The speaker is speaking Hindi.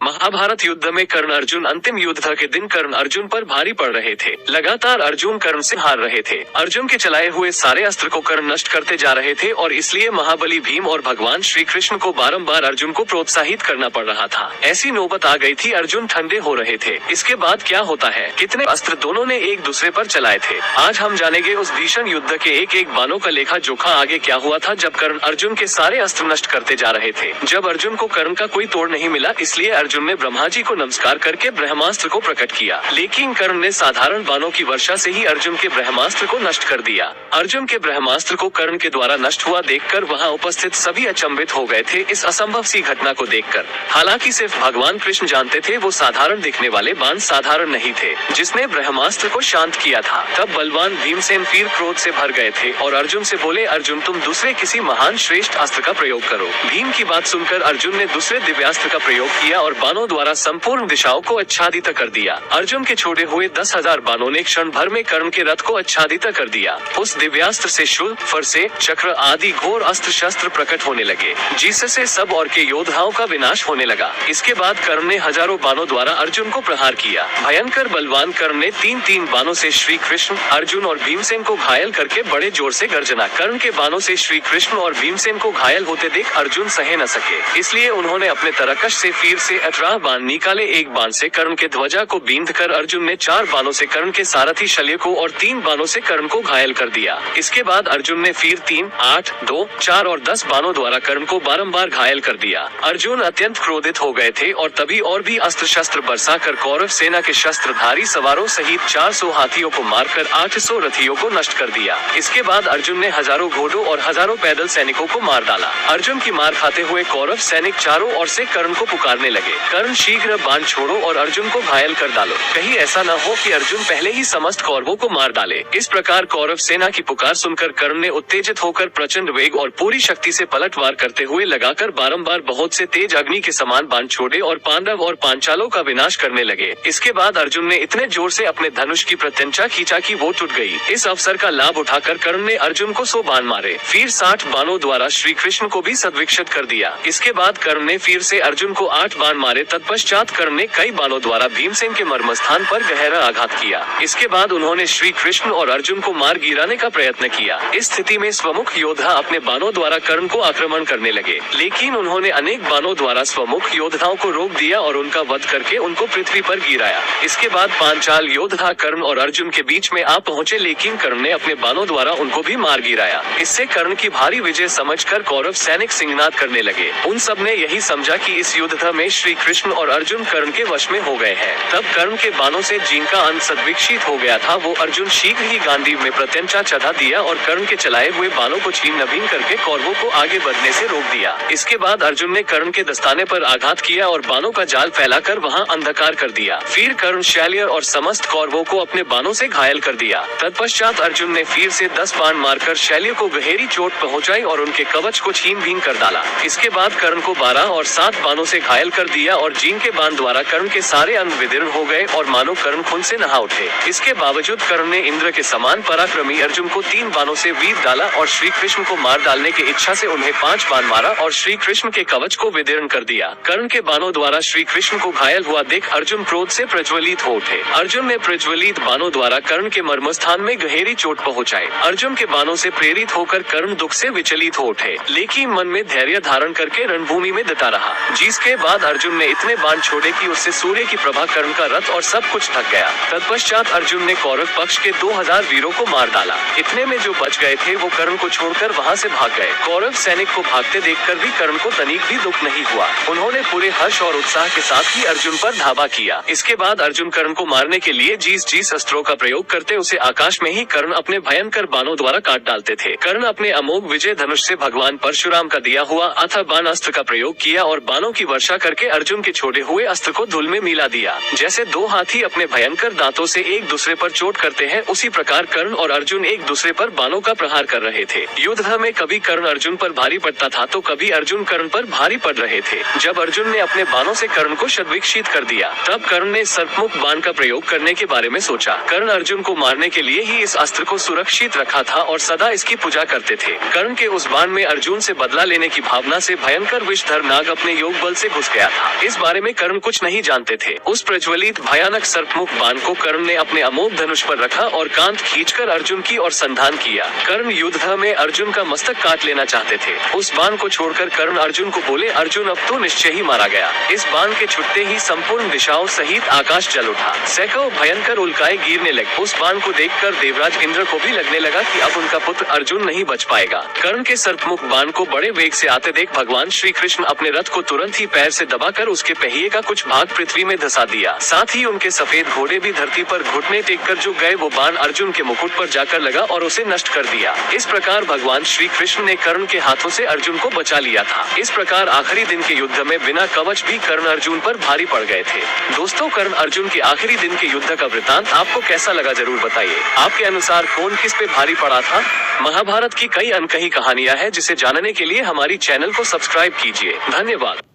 महाभारत युद्ध में कर्ण अर्जुन अंतिम युद्ध के दिन कर्ण अर्जुन पर भारी पड़ रहे थे। लगातार अर्जुन कर्ण से हार रहे थे। अर्जुन के चलाए हुए सारे अस्त्र को कर्ण नष्ट करते जा रहे थे और इसलिए महाबली भीम और भगवान श्री कृष्ण को बारंबार अर्जुन को प्रोत्साहित करना पड़ रहा था। ऐसी नौबत आ गई थी, अर्जुन ठंडे हो रहे थे। इसके बाद क्या होता है, कितने अस्त्र दोनों ने एक दूसरे पर चलाए थे, आज हम जानेंगे। उस भीषण युद्ध के एक एक बाणों का लेखा जोखा आगे क्या हुआ था जब कर्ण अर्जुन के सारे अस्त्र नष्ट करते जा रहे थे। जब अर्जुन को कर्ण का कोई तोड़ नहीं मिला, इसलिए अर्जुन ने ब्रह्मा जी को नमस्कार करके ब्रह्मास्त्र को प्रकट किया, लेकिन कर्ण ने साधारण बाणों की वर्षा से ही अर्जुन के ब्रह्मास्त्र को नष्ट कर दिया। अर्जुन के ब्रह्मास्त्र को कर्ण के द्वारा नष्ट हुआ देखकर वहां उपस्थित सभी अचंभित हो गए थे इस असंभव सी घटना को देखकर। हालांकि सिर्फ भगवान कृष्ण जानते थे वो साधारण दिखने वाले बाण साधारण नहीं थे जिसने ब्रह्मास्त्र को शांत किया था। तब बलवान भीमसेन फिर क्रोध से भर गए थे और अर्जुन से बोले, अर्जुन तुम दूसरे किसी महान श्रेष्ठ अस्त्र का प्रयोग करो। भीम की बात सुनकर अर्जुन ने दूसरे दिव्यास्त्र का प्रयोग किया और बाणों द्वारा संपूर्ण दिशाओं को आच्छादित कर दिया। अर्जुन के छोड़े हुए 10,000 बाणों ने क्षण भर में कर्ण के रथ को आच्छादित कर दिया। उस दिव्यास्त्र से शूल, फरसे, चक्र आदि घोर अस्त्र शस्त्र प्रकट होने लगे, जिससे सब और के योद्धाओं का विनाश होने लगा। इसके बाद कर्ण ने हजारों बाणों द्वारा अर्जुन को प्रहार किया। भयंकर बलवान कर्ण ने 3-3 बाणों से श्री कृष्ण, अर्जुन और भीमसेन को घायल करके बड़े जोर से गर्जना। कर्ण के बाणों से श्री कृष्ण और भीमसेन को घायल होते देख अर्जुन सहे न सके, इसलिए उन्होंने अपने तरकश से फिर से 18 बाण निकाले। एक बाण से कर्ण के ध्वजा को बींधकर अर्जुन ने 4 बाणों से कर्ण के सारथी शल्य को और 3 बाणों से कर्ण को घायल कर दिया। इसके बाद अर्जुन ने फिर 3, 8, 2, 4 और 10 बाणों द्वारा कर्ण को बारंबार घायल कर दिया। अर्जुन अत्यंत क्रोधित हो गए थे और तभी और भी अस्त्र शस्त्र बरसाकर कौरव सेना के शस्त्रधारी सवारों सहित 400 हाथियों को मारकर 800 रथियों को नष्ट कर दिया। इसके बाद अर्जुन ने हजारों घोड़ों और हजारों पैदल सैनिकों को मार डाला। अर्जुन की मार खाते हुए कौरव सैनिक चारों ओर से कर्ण को पुकारने लगे, कर्ण शीघ्र बाण छोड़ो और अर्जुन को घायल कर डालो, कहीं ऐसा न हो कि अर्जुन पहले ही समस्त कौरवों को मार डाले। इस प्रकार कौरव सेना की पुकार सुनकर कर्ण ने उत्तेजित होकर प्रचंड वेग और पूरी शक्ति से पलटवार करते हुए लगाकर बारंबार बहुत से तेज अग्नि के समान बाण छोड़े और पांडव और पांचालों का विनाश करने लगे। इसके बाद अर्जुन ने इतने जोर से अपने धनुष की प्रत्यंचा खींचा कि वो टूट गई। इस अवसर का लाभ उठाकर कर्ण ने अर्जुन को 100 बाण मारे, फिर 60 बाणों द्वारा श्री कृष्ण को भी सद्विक्षत कर दिया। इसके बाद कर्ण ने फिर से अर्जुन को 8 बाण मारे। तत्पश्चात कर्ण ने कई बाणों द्वारा भीमसेन के मर्मस्थान पर गहरा आघात किया। इसके बाद उन्होंने श्री कृष्ण और अर्जुन को मार गिराने का प्रयत्न किया। इस स्थिति में स्वमुख योद्धा अपने बाणों द्वारा कर्ण को आक्रमण करने लगे, लेकिन उन्होंने अनेक बाणों द्वारा स्वमुख योद्धाओं को रोक दिया और उनका वध करके उनको पृथ्वी पर गिराया। इसके बाद पांचाल योद्धा कर्ण और अर्जुन के बीच में आ पहुंचे, लेकिन कर्ण ने अपने बाणों द्वारा उनको भी मार गिराया। इससे कर्ण की भारी विजय समझकर कौरव सैनिक सिंहनाद करने लगे। उन सब ने यही समझा कि इस युद्ध में श्री कृष्ण और अर्जुन कर्ण के वश में हो गए हैं। तब कर्ण के बाणों से जिनका अंत सद्विक्षित हो गया था वो अर्जुन शीघ्र ही गांडीव में प्रत्यंचा चढ़ा दिया और कर्ण के चलाए हुए बाणों को छीन नभीन करके कौरवों को आगे बढ़ने से रोक दिया। इसके बाद अर्जुन ने कर्ण के दस्ताने पर आघात किया और बाणों का जाल फैलाकर वहां अंधकार कर दिया। फिर कर्ण शैल्य और समस्त कौरवों को अपने बाणों से घायल कर दिया। तत्पश्चात अर्जुन ने फिर से 10 बाण मारकर शैल्य को गहरी चोट पहुंचाई और उनके कवच को छीन भीन कर डाला। इसके बाद कर्ण को 12 और 7 बाणों से घायल कर दिया और जिनके बाण द्वारा कर्ण के सारे अंग विदीर्ण हो गए और मानो कर्ण खून से नहा उठे। इसके बावजूद कर्ण ने इंद्र के समान पराक्रमी अर्जुन को 3 बाणों से वीर डाला और श्री कृष्ण को मार डालने की इच्छा से उन्हें 5 बाण मारा और श्री कृष्ण के कवच को विदीर्ण कर दिया। कर्ण के बाणों द्वारा श्री कृष्ण को घायल हुआ देख अर्जुन क्रोध से प्रज्वलित हो उठे। अर्जुन ने प्रज्वलित बाणों द्वारा कर्ण के मर्मस्थान में गहरी चोट पहुंचाई। अर्जुन के बाणों से प्रेरित होकर कर्ण दुख से विचलित हो उठे, लेकिन मन में धैर्य धारण करके रणभूमि में डटा रहा। जिसके बाद अर्जुन ने इतने बाण छोड़े कि उससे सूर्य की प्रभा कर्ण का रथ और सब कुछ ढक गया। तत्पश्चात अर्जुन ने कौरव पक्ष के 2000 वीरों को मार डाला। इतने में जो बच गए थे वो कर्ण को छोड़कर वहां से भाग गए। कौरव सैनिक को भागते देखकर भी कर्ण को तनिक भी दुख नहीं हुआ। उन्होंने पूरे हर्ष और उत्साह के साथ ही अर्जुन पर धावा किया। इसके बाद अर्जुन कर्ण को मारने के लिए जिस अस्त्रों का प्रयोग करते उसे आकाश में ही कर्ण अपने भयंकर बाणों द्वारा काट डालते थे। कर्ण अपने अमोघ विजय धनुष से भगवान परशुराम का दिया हुआ अथा बाण अस्त्र का प्रयोग किया और बाणों की वर्षा करके अर्जुन के छोड़े हुए अस्त्र को धूल में मिला दिया। जैसे 2 हाथी अपने भयंकर दांतों से एक दूसरे पर चोट करते हैं, उसी प्रकार कर्ण और अर्जुन एक दूसरे पर बाणों का प्रहार कर रहे थे। युद्ध में कभी कर्ण अर्जुन पर भारी पड़ता था तो कभी अर्जुन कर्ण पर भारी पड़ रहे थे। जब अर्जुन ने अपने बाणों से कर्ण को सद्विक्षित कर दिया, तब कर्ण ने सर्पमुख बाण का प्रयोग करने के बारे में सोचा। कर्ण अर्जुन को मारने के लिए ही इस अस्त्र को सुरक्षित रखा था और सदा इसकी पूजा करते थे। कर्ण के उस बाण में अर्जुन से बदला लेने की भावना से भयंकर विषधर नाग अपने योग बल से घुस गया था। इस बारे में कर्ण कुछ नहीं जानते थे। उस प्रज्वलित भयानक सर्पमुख बाण को कर्ण ने अपने अमोघ धनुष पर रखा और कांत खींचकर अर्जुन की ओर संधान किया। कर्ण युद्ध में अर्जुन का मस्तक काट लेना चाहते थे। उस बाण को छोड़कर कर्ण अर्जुन को बोले, अर्जुन अब तो निश्चय ही मारा गया। इस बाण के छुटते ही संपूर्ण दिशाओं सहित आकाश जल उठा। सैकड़ों भयंकर उल्काएं गिरने लगी। उस बाण को देखकर देवराज इंद्र को भी लगने लगा कि अब उनका पुत्र अर्जुन नहीं बच पाएगा। कर्ण के सर्पमुख बाण को बड़े वेग से आते देख भगवान श्री कृष्ण अपने रथ को तुरंत ही पैर से दबाकर उसके पहिए का कुछ भाग पृथ्वी में धसा दिया। साथ ही उनके सफेद घोड़े भी धरती पर घुटने टेककर जो गए वो बाण अर्जुन के मुकुट पर जाकर लगा और उसे नष्ट कर दिया। इस प्रकार भगवान श्री कृष्ण ने कर्ण के हाथों से अर्जुन को बचा लिया था। इस प्रकार आखिरी दिन के युद्ध में बिना कवच भी कर्ण अर्जुन पर भारी पड़ गए थे। दोस्तों, कर्ण अर्जुन के आखिरी दिन के युद्ध का वृतांत आपको कैसा लगा जरूर बताइए। आपके अनुसार कौन किस पे भारी पड़ा था? महाभारत की कई अनकही कहानियां हैं जिसे जानने के लिए हमारी चैनल को सब्सक्राइब कीजिए। धन्यवाद।